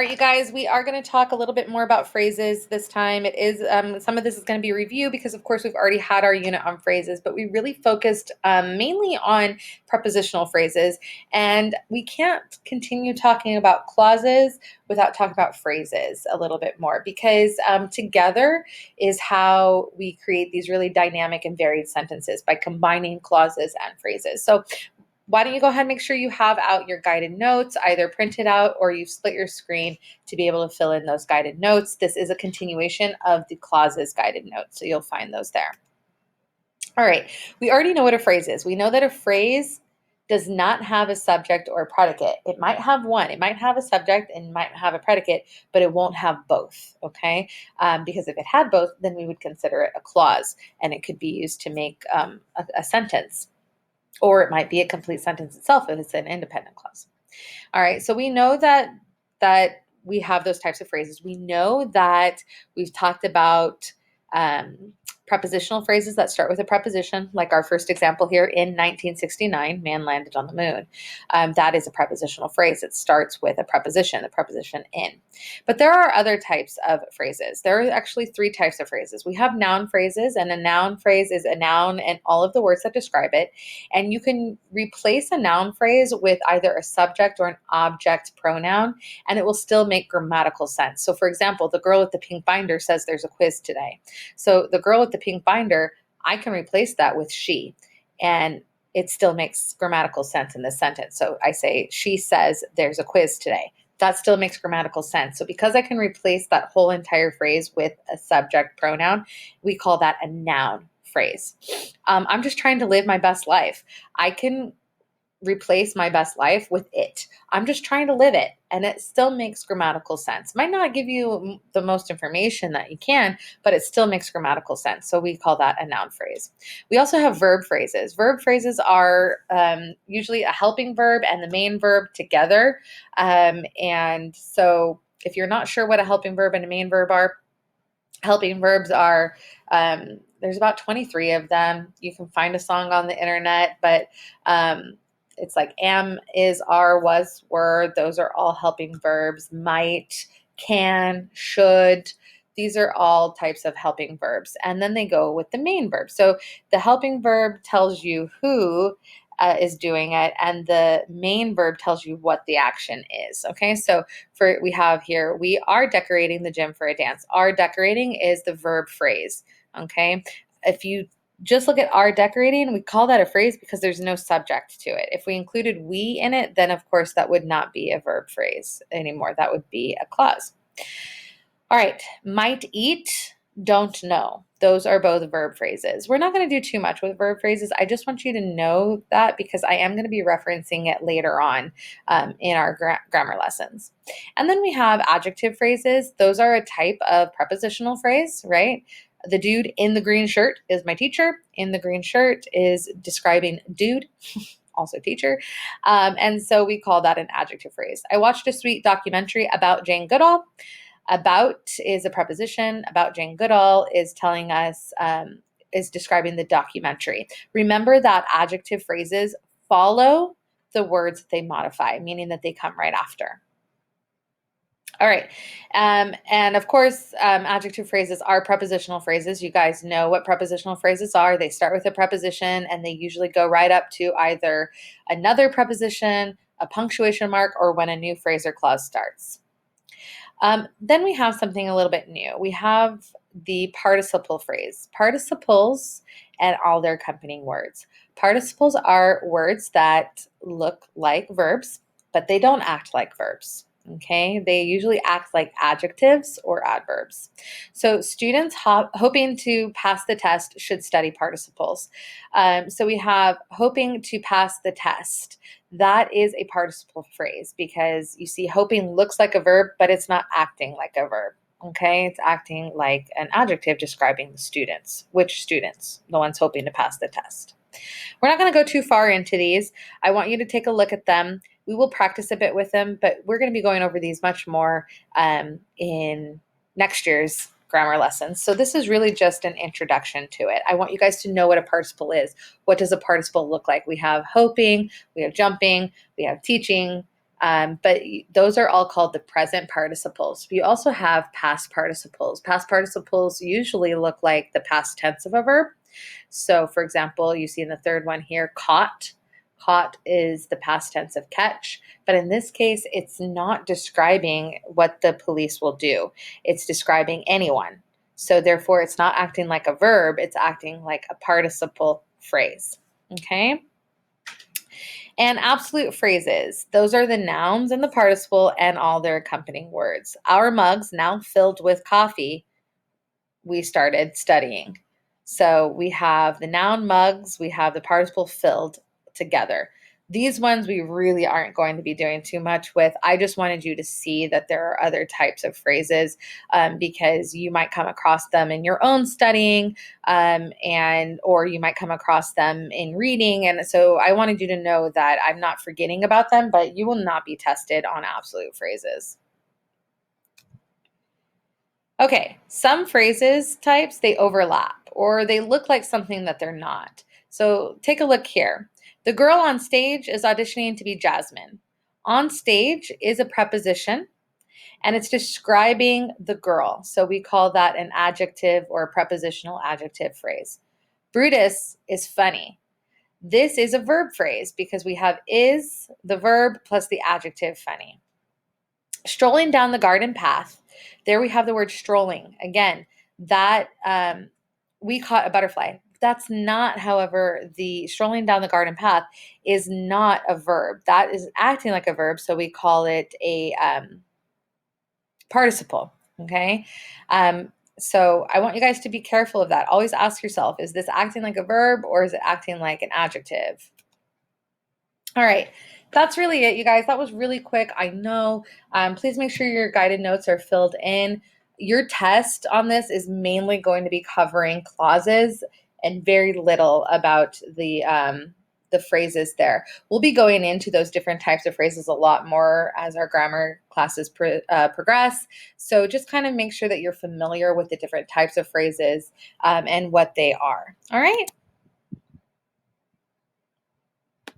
All right, you guys, we are going to talk a little bit more about phrases this time. It is some of this is going to be review because, of course, we've already had our unit on phrases, but we really focused mainly on prepositional phrases. And we can't continue talking about clauses without talking about phrases a little bit more because together is how we create these really dynamic and varied sentences by combining clauses and phrases. So why don't you go ahead and make sure you have out your guided notes, either printed out or you've split your screen to be able to fill in those guided notes. This is a continuation of the clauses guided notes, so you'll find those there. All right, we already know what a phrase is. We know that a phrase does not have a subject or a predicate. It might have one. It might have a subject and might have a predicate, but it won't have both, okay? Because if it had both, then we would consider it a clause, and it could be used to make a sentence. Or it might be a complete sentence itself if it's an independent clause. All right, so we know that we have those types of phrases. We know that we've talked about prepositional phrases that start with a preposition, like our first example here in 1969, man landed on the moon. That is a prepositional phrase. It starts with a preposition, the preposition in. But there are other types of phrases. There are actually three types of phrases. We have noun phrases, and a noun phrase is a noun and all of the words that describe it. And you can replace a noun phrase with either a subject or an object pronoun, and it will still make grammatical sense. So for example, the girl with the pink binder says there's a quiz today. So the girl with the pink binder, I can replace that with she, and it still makes grammatical sense in this sentence. So I say, she says there's a quiz today. That still makes grammatical sense. So because I can replace that whole entire phrase with a subject pronoun, we call that a noun phrase. I'm just trying to live my best life. I can replace my best life with it. I'm just trying to live it, and it still makes grammatical sense. Might not give you the most information that you can, but it still makes grammatical sense. So we call that a noun phrase. We also have verb phrases. Verb phrases are usually a helping verb and the main verb together. And so if you're not sure what a helping verb and a main verb are, helping verbs are there's about 23 of them. You can find a song on the internet, but it's like am, is, are, was, were. Those are all helping verbs. Might, can, should. These are all types of helping verbs. And then they go with the main verb. So the helping verb tells you who is doing it, and the main verb tells you what the action is. Okay, so we have here, we are decorating the gym for a dance. Are decorating is the verb phrase. Okay, if you just look at are decorating, we call that a phrase because there's no subject to it. If we included we in it, then of course that would not be a verb phrase anymore. That would be a clause. All right, might eat, don't know. Those are both verb phrases. We're not going to do too much with verb phrases. I just want you to know that because I am going to be referencing it later on in our grammar lessons. And then we have adjective phrases. Those are a type of prepositional phrase, right? The dude in the green shirt is my teacher. In the green shirt is describing dude, also teacher. And so we call that an adjective phrase. I watched a sweet documentary about Jane Goodall. About is a preposition. About Jane Goodall is telling us, is describing the documentary. Remember that adjective phrases follow the words that they modify, meaning that they come right after. All right. And of course, adjective phrases are prepositional phrases. You guys know what prepositional phrases are. They start with a preposition and they usually go right up to either another preposition, a punctuation mark, or when a new phrase or clause starts. Then we have something a little bit new. We have the participle phrase. Participles and all their accompanying words. Participles are words that look like verbs, but they don't act like verbs. Okay, they usually act like adjectives or adverbs. So students hoping to pass the test should study participles. So we have hoping to pass the test. That is a participle phrase because you see hoping looks like a verb, but it's not acting like a verb. Okay, it's acting like an adjective describing the students. Which students? The ones hoping to pass the test. We're not going to go too far into these. I want you to take a look at them. We will practice a bit with them, but we're going to be going over these much more in next year's grammar lessons. So this is really just an introduction to it. I want you guys to know what a participle is. What does a participle look like? We have hoping, we have jumping, we have teaching, But those are all called the present participles. We also have past participles. Past participles usually look like the past tense of a verb. So, for example, you see in the third one here, caught. Caught is the past tense of catch. But in this case, it's not describing what the police will do, it's describing anyone. So, therefore, it's not acting like a verb, it's acting like a participle phrase. Okay? And absolute phrases, those are the nouns and the participle and all their accompanying words. Our mugs now filled with coffee, we started studying. So we have the noun mugs, we have the participle filled together. These ones we really aren't going to be doing too much with. I just wanted you to see that there are other types of phrases because you might come across them in your own studying and or you might come across them in reading. And so I wanted you to know that I'm not forgetting about them, but you will not be tested on absolute phrases. Okay, some phrases types, they overlap or they look like something that they're not. So take a look here. The girl on stage is auditioning to be Jasmine. On stage is a preposition and it's describing the girl. So we call that an adjective or a prepositional adjective phrase. Brutus is funny. This is a verb phrase because we have is, the verb, plus the adjective funny. Strolling down the garden path, there we have the word strolling. Again, that we caught a butterfly. That's not, however, the strolling down the garden path is not a verb. That is acting like a verb, so we call it a participle, okay? So I want you guys to be careful of that. Always ask yourself, is this acting like a verb or is it acting like an adjective? All right, that's really it, you guys. That was really quick, I know. Please make sure your guided notes are filled in. Your test on this is mainly going to be covering clauses and very little about the phrases there. We'll be going into those different types of phrases a lot more as our grammar classes progress. So just kind of make sure that you're familiar with the different types of phrases and what they are. All right.